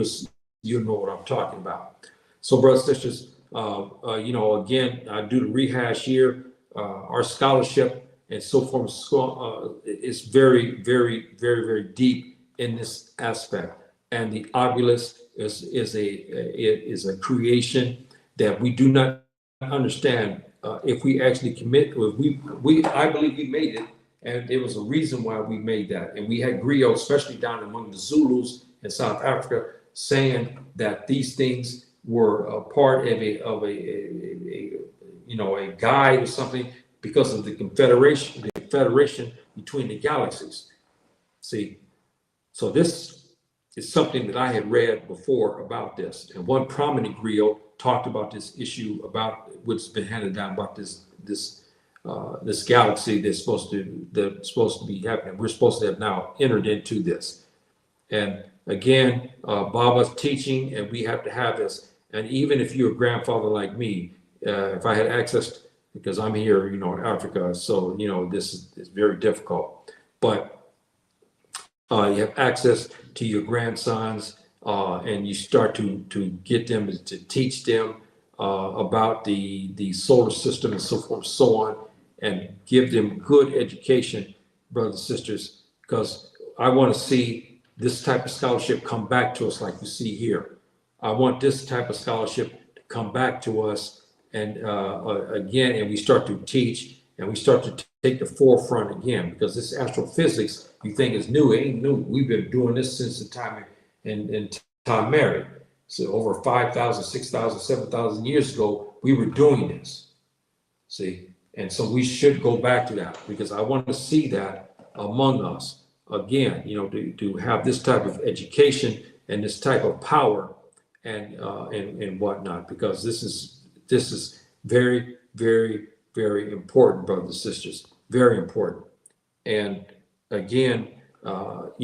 you know what I'm talking about. So, brothers and sisters, again, I do the rehash here. Our scholarship and so forth is very, very, very, very deep in this aspect. And the obelisk is a creation that we do not understand if we actually commit. I believe we made it, and there was a reason why we made that. And we had griot, especially down among the Zulus in South Africa, saying that these things were a part of a guide or something, because of the confederation between the galaxies. See, so this is something that I had read before about this, and one prominent griot talked about this issue about what's been handed down about this galaxy that's supposed to be happening. We're supposed to have now entered into this, and again, Baba's teaching, and we have to have this. And even if you're a grandfather like me, if I had access, because I'm here, in Africa, so this is very difficult. But you have access to your grandsons, and you start to get them to teach them about the solar system and so forth, so on, and give them good education, brothers and sisters, because I want to see this type of scholarship come back to us like you see here. I want this type of scholarship to come back to us, and again, and we start to teach, and we start to take the forefront again, because this astrophysics you think is new. It ain't new. We've been doing this since the time in time Mary. So over 5,000, 6,000, 7,000 years ago, we were doing this. See, and so we should go back to that, because I want to see that among us again. To have this type of education and this type of power and whatnot, because this is very, very, very important, brothers and sisters. Very important. And again, look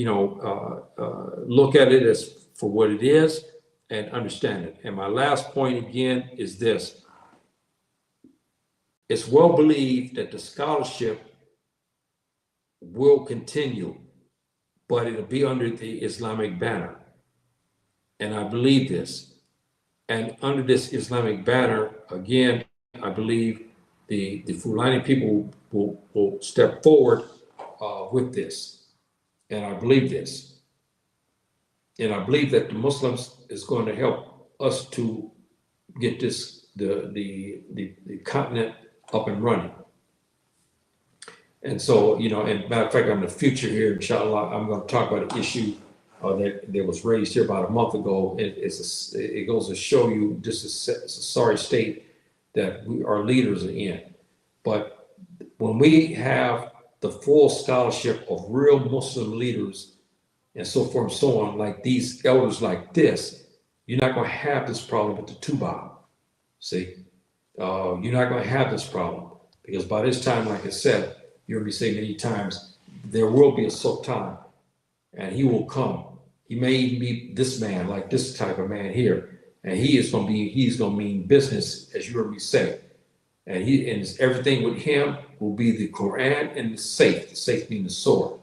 at it as for what it is and understand it. And my last point again is this. It's well believed that the scholarship will continue, but it'll be under the Islamic banner. And I believe this. And under this Islamic banner, again, I believe the Fulani people will step forward with this. And I believe this. And I believe that the Muslims is going to help us to get the continent up and running. And so, and matter of fact, in the future here, inshallah, I'm going to talk about an issue that was raised here about a month ago. It goes to show you just it's a sorry state that our leaders are in. But when we have the full scholarship of real Muslim leaders and so forth and so on, like these elders like this, you're not going to have this problem with the Tuba. See, you're not going to have this problem because by this time, like I said, you heard me say many times, there will be a sultan and he will come. He may even be this man, like this type of man here. And he's going to mean business, as you heard me say. And everything with him will be the Quran and the safe being the sword.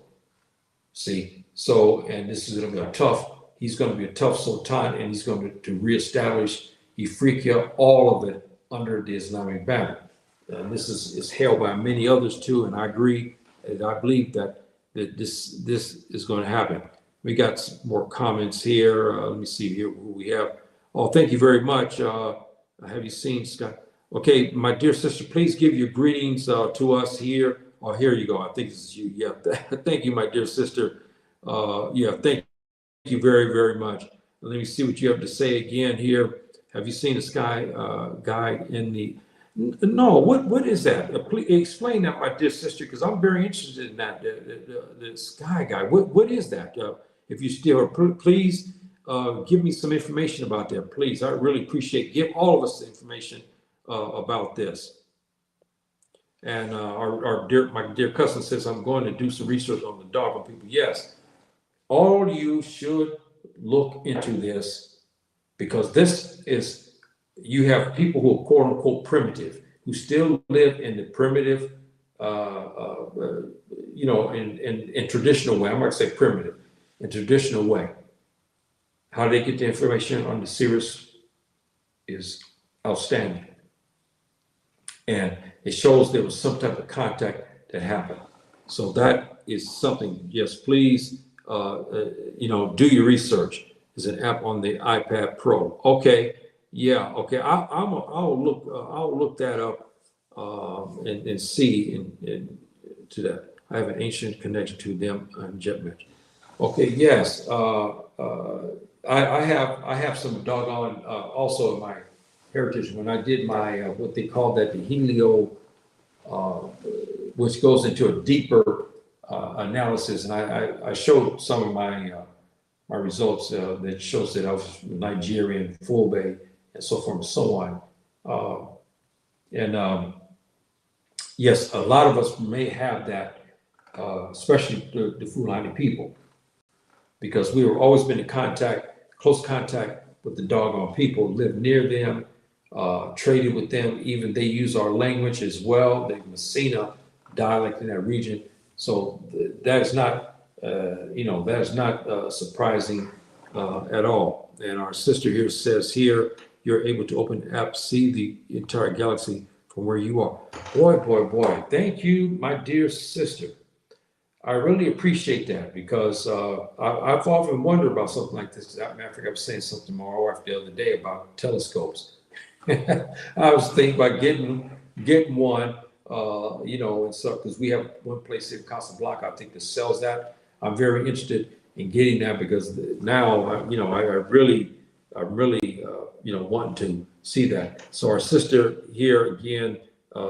See, so, and this is going to be he's going to be a tough sultan, and he's going to reestablish Ifriqiya, all of it under the Islamic banner. And this is held by many others too, and I agree, and I believe that this is going to happen. We got some more comments here. Let me see here who we have. Oh, thank you very much. Have you seen Scott? Okay, my dear sister, please give your greetings to us here. Oh, here you go. I think this is you. Yeah, thank you, my dear sister. Thank you very, very much. Let me see what you have to say again here. Have you seen the sky guide in the? No, what is that? Please explain that, my dear sister, because I'm very interested in that. The sky guide. What is that? If you still please give me some information about that, please. I really appreciate. Give all of us the information about this. And my dear cousin says I'm going to do some research on the dogma people. Yes, all you should look into this because this is. You have people who are quote unquote primitive, who still live in the primitive, in traditional way. I'm not going to say primitive, in traditional way. How they get the information on the series is outstanding. And it shows there was some type of contact that happened. So that is something, yes, please, do your research. There's an app on the iPad Pro. Okay. Yeah, okay. I'll look that up and see and to that. I have an ancient connection to them on Jetmatch. Okay, yes. I have some doggone also in my heritage when I did my what they call that the helio, which goes into a deeper analysis, and I showed some of my results that shows that I was Nigerian, Fulbe, and so forth and so on. Yes, a lot of us may have that, especially the Fulani people, because we were always been in close contact with the doggone people, lived near them, traded with them. Even they use our language as well, the Messina dialect in that region. So that is not, surprising at all. And our sister here says here, you're able to open the app, see the entire galaxy from where you are. Boy. Thank you, my dear sister. I really appreciate that because I've often wondered about something like this. Matter of fact, I was saying something to my wife the other day about telescopes. I was thinking about getting one, and stuff, because we have one place in Casablanca, I think, that sells that. I'm very interested in getting that because now, I'm really, wanting to see that. So our sister here again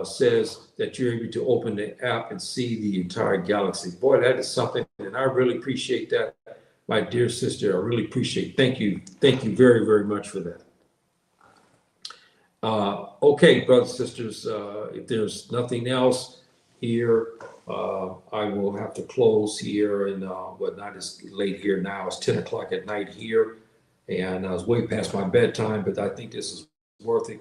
says that you're able to open the app and see the entire galaxy. Boy, that is something, and I really appreciate that, my dear sister. I really appreciate. Thank you very, very much for that. Okay, brothers and sisters, if there's nothing else here, I will have to close here, and not as late here now. It's 10 o'clock at night here, and I was way past my bedtime, but I think this is worth it,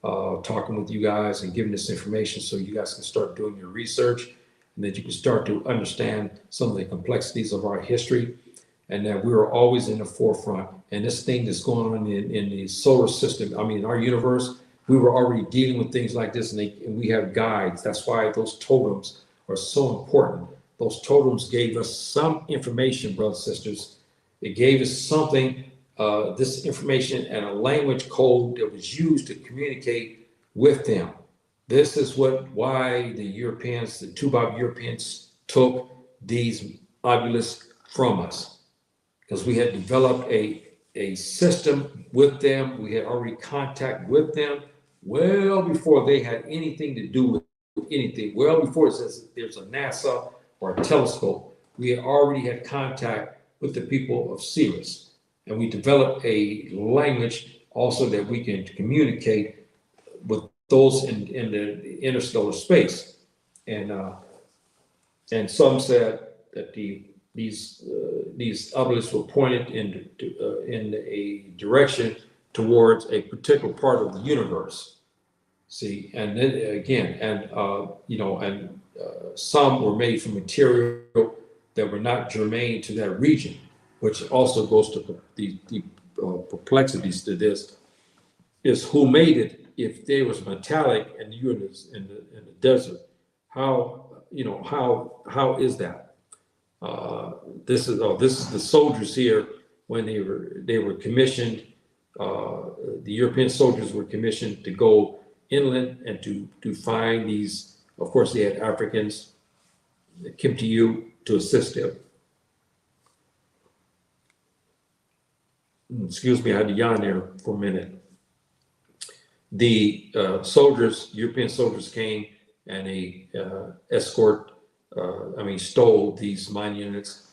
talking with you guys and giving this information so you guys can start doing your research, and that you can start to understand some of the complexities of our history, and that we are always in the forefront. And this thing that's going on in the solar system, I mean, our universe, we were already dealing with things like this, and we have guides. That's why those totems are so important. Those totems gave us some information, brothers and sisters. It gave us something, this information and a language code that was used to communicate with them. This is why the Europeans, the Tubab Europeans, took these obelisks from us, because we had developed a system with them. We had already contact with them well before they had anything to do with anything. Well before it says there's a NASA or a telescope, we had already had contact with the people of Sirius. And we developed a language also that we can communicate with those in the interstellar space. And some said that these obelisks were pointed in a direction towards a particular part of the universe. See, and then again, and some were made from material that were not germane to that region, which also goes to the perplexities to this, is who made it. If they was metallic and you're in the desert, how is that? This is the soldiers here when they were commissioned. The European soldiers were commissioned to go inland and to find these. Of course, they had Africans that came to you to assist them. Excuse me, I had to yawn there for a minute. The European soldiers came and they stole these mine units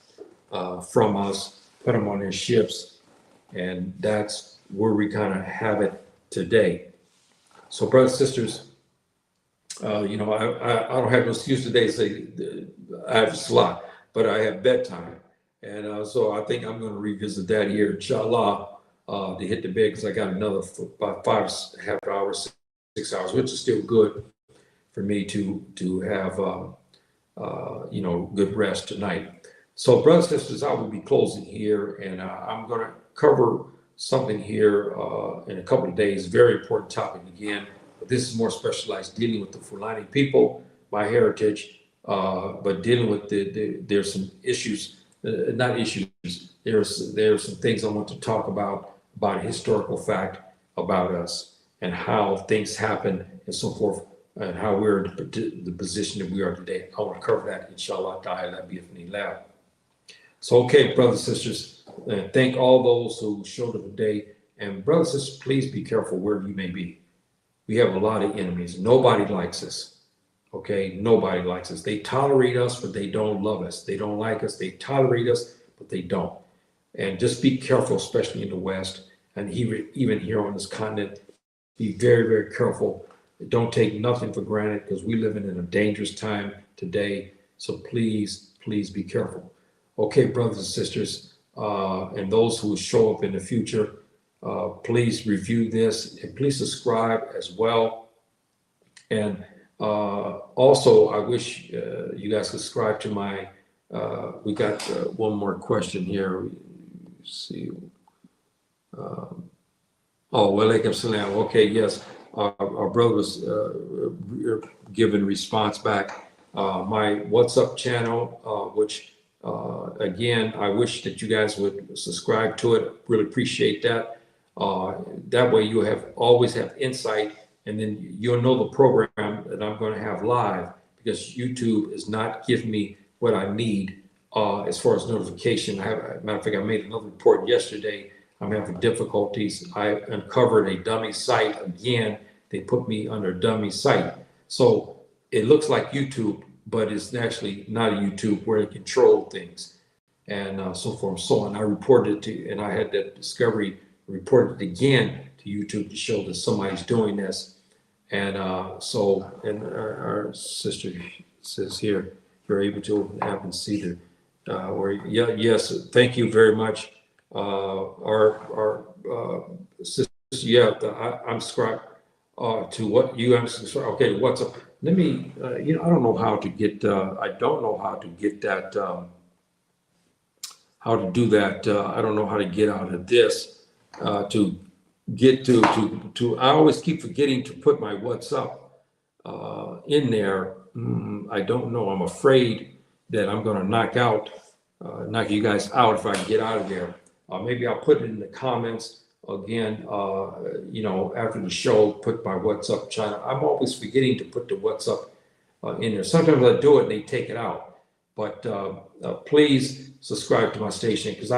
from us, put them on their ships, and that's where we kind of have it today. So, brothers and sisters, I don't have an excuse today to say I have a slot, but I have bedtime. And so I think I'm going to revisit that here, inshallah, to hit the bed, because I got another about 5.5 hours, 6 hours, which is still good for me to have, good rest tonight. So, brothers and sisters, I will be closing here, and I'm going to cover something here in a couple of days. Very important topic again, but this is more specialized, dealing with the Fulani people, my heritage, but dealing with there's some issues. Not issues. There's some things I want to talk about a historical fact about us and how things happen and so forth, and how we're in the position that we are today. I want to cover that, inshallah ta'ala, bi'idhnillah. So, okay, brothers and sisters, thank all those who showed up today. And brothers and sisters, please be careful wherever you may be. We have a lot of enemies. Nobody likes us. Okay, nobody likes us. They tolerate us, but they don't love us. They don't like us. They tolerate us, but they don't. And just be careful, especially in the West, and even here on this continent. Be very, very careful. Don't take nothing for granted, because we live in a dangerous time today. So please, please be careful. Okay, brothers and sisters, and those who will show up in the future, please review this and please subscribe as well. And also, I wish you guys subscribe to my, we got one more question here. Let's see. Walaikum salam. Okay, yes. Our brother was giving response back. My WhatsApp channel, which again, I wish that you guys would subscribe to it. Really appreciate that. That way you always have insight, and then you'll know the program that I'm going to have live, because YouTube is not giving me what I need as far as notification. Matter of fact, I made another report yesterday. I'm having difficulties. I uncovered a dummy site again. They put me under dummy site. So it looks like YouTube, but it's actually not a YouTube where they control things and so forth and so on. I reported it to, and I had that discovery, reported it again to YouTube to show that somebody's doing this. And our sister says here, you're able to happen to see the, yeah, yes, thank you very much. Our sister, yeah, I'm subscribed to what you am subscribed. Okay, what's up? Let me, I don't know how to get, I don't know how to get that, how to do that. I don't know how to get out of this to get to. I always keep forgetting to put my what's up in there. I don't know. I'm afraid that I'm going to knock you guys out if I can get out of there. Maybe I'll put it in the comments again. After the show, put my what's up channel. I'm always forgetting to put the what's up in there. Sometimes I do it and they take it out. But please subscribe to my station because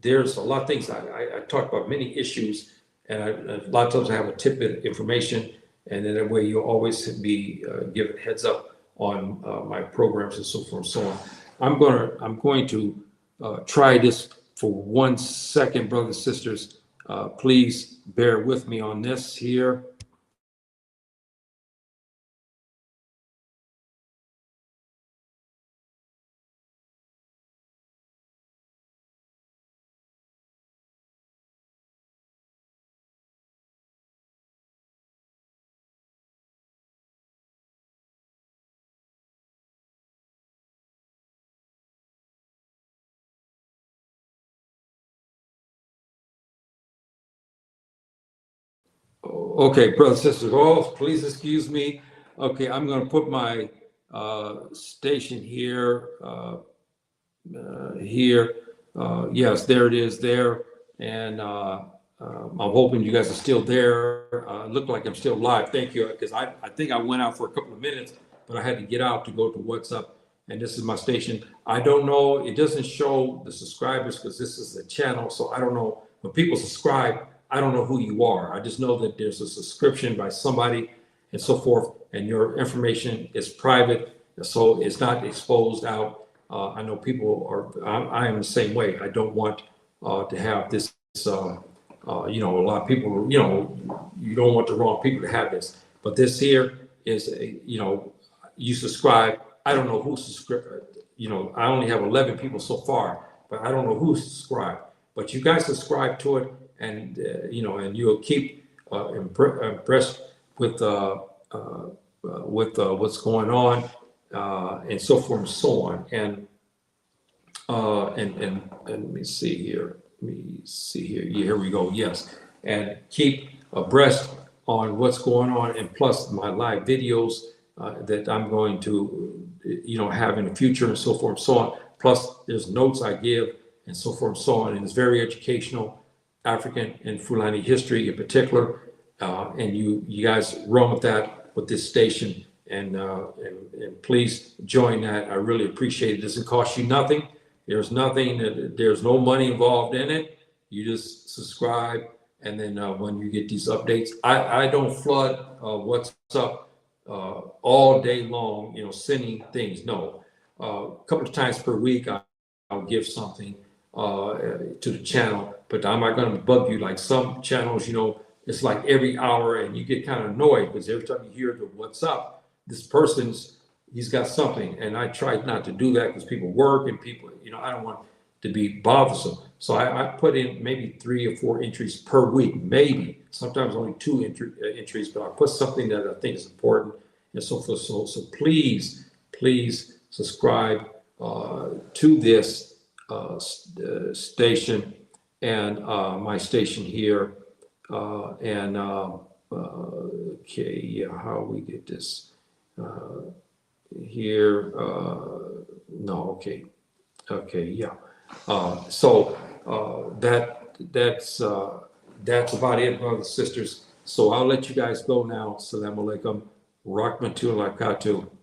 there's a lot of things I talk about many issues, and a lot of times I have a tidbit of information, and then that way you'll always be given heads up on my programs and so forth and so on. I'm going to try this for 1 second, brothers and sisters. Please bear with me on this here. Okay, brothers and sisters, please excuse me. Okay, I'm going to put my station here. Here. Yes, there it is there. And I'm hoping you guys are still there. Look like I'm still live. Thank you. Because I think I went out for a couple of minutes, but I had to get out to go to WhatsApp. And this is my station. I don't know. It doesn't show the subscribers because this is a channel. So I don't know. When people subscribe, I don't know who you are. I just know that there's a subscription by somebody and so forth. And your information is private. So it's not exposed out. I know people are, I am the same way. I don't want to have this, a lot of people, you don't want the wrong people to have this. But this here is, you subscribe. I don't know who subscribed. I only have 11 people so far, but I don't know who subscribed. But you guys subscribe to it, and and you'll keep impressed with what's going on. And so forth and so on. And let me see here. Yeah, here we go. Yes. And keep abreast on what's going on, and plus my live videos that I'm going to, have in the future and so forth and so on. Plus there's notes I give and so forth and so on. And it's very educational, African and Fulani history in particular. And you guys run with that with this station. And please join that. I really appreciate it. It doesn't cost you nothing. There's nothing, there's no money involved in it. You just subscribe. And then when you get these updates, I don't flood what's up all day long, sending things. No, a couple of times per week, I'll give something to the channel, but I'm not going to bug you like some channels, it's like every hour, and you get kind of annoyed because every time you hear the what's up, this he's got something. And I try not to do that because people work and people, I don't want to be bothersome. So I put in maybe 3 or 4 entries per week, maybe sometimes only 2 entries, but I put something that I think is important and so forth. So please subscribe to this station and my station here. Okay, yeah, how we get this here? No, okay, yeah. That's about it, brothers and sisters. So I'll let you guys go now. Assalamu alaikum, rahmatullahi wa barakatuh.